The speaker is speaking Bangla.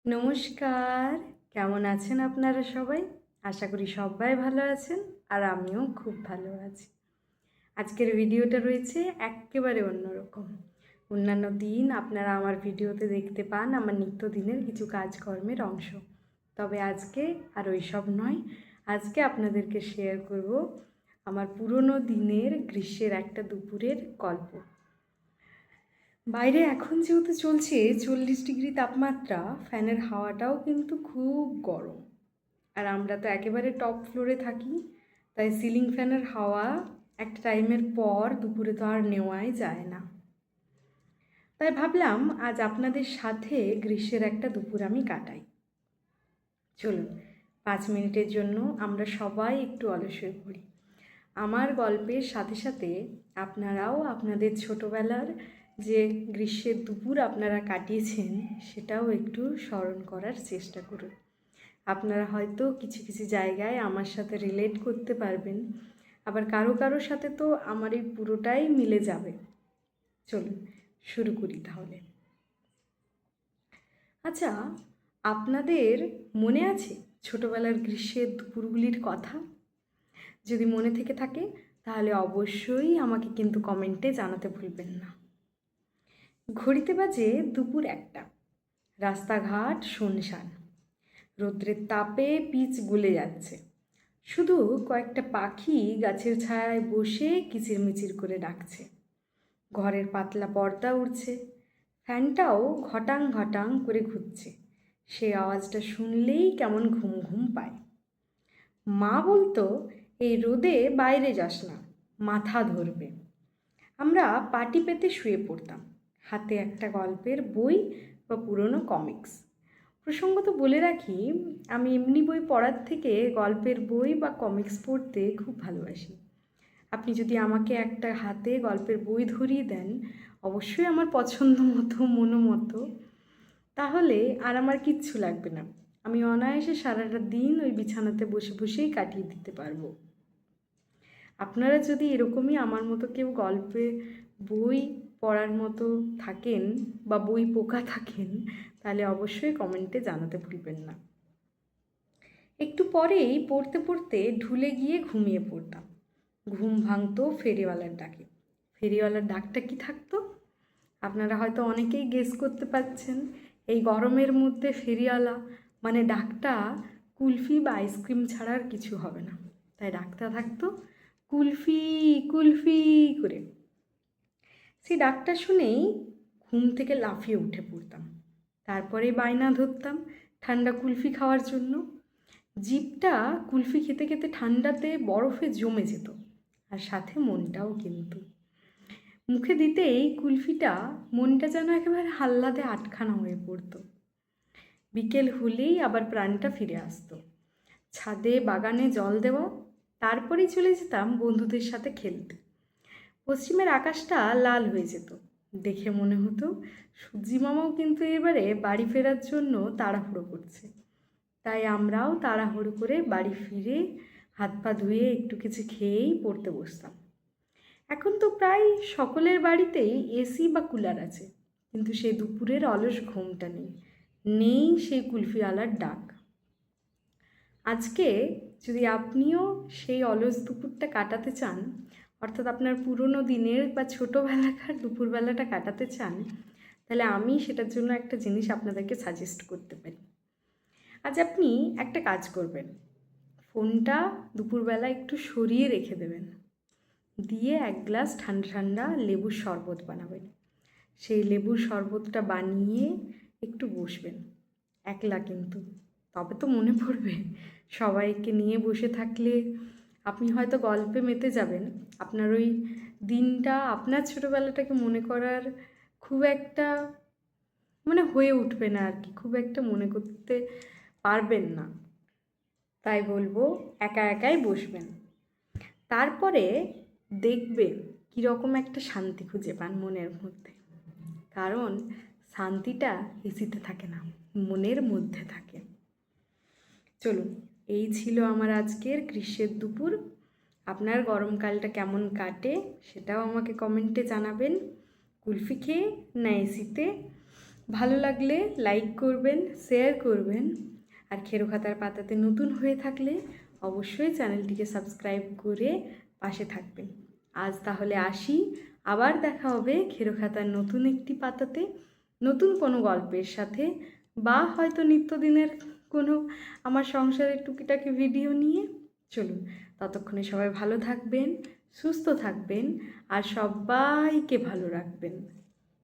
নমস্কার। কেমন আছেন আপনারা সবাই? আশা করি সবাই ভালো আছেন আর আমিও খুব ভালো আছি। আজকের ভিডিওটা রয়েছে এক্কেবারে অন্যরকম। অন্যান্য দিন আপনারা আমার ভিডিওতে দেখতে পান আমার নিত্যদিনের কিছু কাজকর্মের অংশ, তবে আজকে আর ওইসব নয়। আজকে আপনাদেরকে শেয়ার করব আমার পুরনো দিনের গ্রীষ্মের একটা দুপুরের গল্প। বাইরে এখন যেহেতু চলছে 40 ডিগ্রি তাপমাত্রা, ফ্যানের হাওয়াটাও কিন্তু খুব গরম। আর আমরা তো একেবারে টপ ফ্লোরে থাকি, তাই সিলিং ফ্যানের হাওয়া একটা টাইমের পর দুপুরে তো আর নেওয়াই যায় না। তাই ভাবলাম আজ আপনাদের সাথে গ্রীষ্মের একটা দুপুর আমি কাটাই। চলুন 5 মিনিটের জন্য আমরা সবাই একটু অলস হয়ে পড়ি। আমার গল্পের সাথে সাথে আপনারাও আপনাদের ছোটোবেলার যে গ্রীষ্মের দুপুর আপনারা কাটিয়েছেন সেটাও একটু স্মরণ করার চেষ্টা করুন। আপনারা হয়তো কিছু কিছু জায়গায় আমার সাথে রিলেট করতে পারবেন, আবার কারো কারো সাথে তো আমার এই পুরোটাই মিলে যাবে। চলুন শুরু করি তাহলে। আচ্ছা, আপনাদের মনে আছে ছোটোবেলার গ্রীষ্মের দুপুরগুলির কথা? যদি মনে থেকে থাকে তাহলে অবশ্যই আমাকে কিন্তু কমেন্টে জানাতে ভুলবেন না। ঘড়িতে বাজে দুপুর 1টা। রাস্তাঘাট শুনশান, রৌদ্রের তাপে পিচ গলে যাচ্ছে। শুধু কয়েকটা পাখি গাছের ছায়ায় বসে কিচিরমিচির করে ডাকছে। ঘরের পাতলা পর্দা উড়ছে, ফ্যানটাও ঘটাং ঘটাং করে ঘুরছে। সে আওয়াজটা শুনলেই কেমন ঘুম ঘুম পায়। মা বলতো, এই রোদে বাইরে যাস না, মাথা ধরবে। আমরা পাটি পেতে শুয়ে পড়তাম, হাতে একটা গল্পের বই বা পুরনো কমিক্স। প্রসঙ্গত বলে রাখি, আমি এমনি বই পড়ার থেকে গল্পের বই বা কমিক্স পড়তে খুব ভালোবাসি। আপনি যদি আমাকে একটা হাতে গল্পের বই ধরিয়ে দেন, অবশ্যই আমার পছন্দ মতো মতো, তাহলে আর আমার কিচ্ছু লাগবে না। আমি অনায়াসে সারাটা দিন ওই বিছানাতে বসে বসেই কাটিয়ে দিতে পারবো। আপনারা যদি এরকমই আমার মতো কেউ গল্পে বই পড়ার মতো থাকেন বা বই পোকা থাকেন, তাহলে অবশ্যই কমেন্টে জানাতে ভুলবেন না। একটু পরেই পড়তে পড়তে ঢুলে গিয়ে ঘুমিয়ে পড়তাম। ঘুম ভাঙতো ফেরিওয়ালার ডাকে। ফেরিওয়ালার ডাকটা কি থাকতো? আপনারা হয়তো অনেকেই গেস করতে পারছেন। এই গরমের মধ্যে ফেরিওয়ালা মানে ডাকটা কুলফি বা আইসক্রিম ছাড়া আর কিছু হবে না। তাই ডাকটা থাকতো কুলফি কুলফি করে। সেই ডাকটা শুনেই ঘুম থেকে লাফিয়ে উঠে পড়তাম। তারপরে বায়না ধরতাম ঠান্ডা কুলফি খাওয়ার জন্য। জিভটা কুলফি খেতে খেতে ঠান্ডাতে বরফে জমে যেত, আর সাথে মনটাও কিন্তু। মুখে দিতেই কুলফিটা মনটা যেন একেবারে হাল্লাতে আটখানা হয়ে পড়তো। বিকেল হলেই আবার প্রাণটা ফিরে আসতো। ছাদে বাগানে জল দেওয়া, তারপরেই চলে যেতাম বন্ধুদের সাথে খেলতে। পশ্চিমের আকাশটা লাল হয়ে যেত, দেখে মনে হতো সূর্যি মামাও কিন্তু এবারে বাড়ি ফেরার জন্য তাড়াহুড়ো করছে। তাই আমরাও তাড়াহুড়ো করে বাড়ি ফিরে হাত পা ধুয়ে একটু কিছু খেয়েই পড়তে বসতাম। এখন তো প্রায় সকলের বাড়িতেই এসি বা কুলার আছে, কিন্তু সেই দুপুরের অলস ঘুমটা নেই, নেই সেই কুলফিওয়ালার ডাক। আজকে যদি আপনিও সেই অলস দুপুরটা কাটাতে চান, অর্থাৎ আপনার পুরনো দিনের বা ছোটোবেলাকার দুপুরবেলাটা কাটাতে চান, তাহলে আমি সেটার জন্য একটা জিনিস আপনাদেরকে সাজেস্ট করতে পারি। আজ আপনি একটা কাজ করবেন, ফোনটা দুপুরবেলা একটু সরিয়ে রেখে দেবেন, দিয়ে 1 গ্লাস ঠান্ডা ঠান্ডা লেবুর শরবত বানাবেন। সেই লেবুর শরবতটা বানিয়ে একটু বসবেন, একলা কিন্তু। তবে তো মনে পড়বে, সবাইকে নিয়ে বসে থাকলে আপনি হয়তো গল্পে মেতে যাবেন। আপনার ওই দিনটা, আপনার ছোটোবেলাটাকে মনে করার খুব একটা হয়ে উঠবে না আর কি, খুব একটা মনে করতে পারবেন না। তাই বলবো একা একাই বসবেন, তারপরে দেখবেন কীরকম একটা শান্তি খুঁজে পান মনের মধ্যে। কারণ শান্তিটা এসিতে থাকে না, মনের মধ্যে থাকে। চলুন, এই ছিল আমার আজকের গ্রীষ্মের দুপুর। আপনার গরমকালটা কেমন কাটে সেটাও আমাকে কমেন্টে জানাবেন। কুলফি খেয়ে না এসিতে, ভালো লাগলে লাইক করবেন, শেয়ার করবেন, আর খেরোখাতার পাতাতে নতুন হয়ে থাকলে অবশ্যই চ্যানেলটিকে সাবস্ক্রাইব করে পাশে থাকবেন। আজ তাহলে আসি, আবার দেখা হবে খেরোখাতার নতুন একটি পাতাতে, নতুন কোনো গল্পের সাথে, বা হয়তো নিত্যদিনের কোনো আমার সংসারের টুকিটাকি ভিডিও নিয়ে। চলুন, ততক্ষণে সবাই ভালো থাকবেন, সুস্থ থাকবেন, আর সবাইকে ভালো রাখবেন।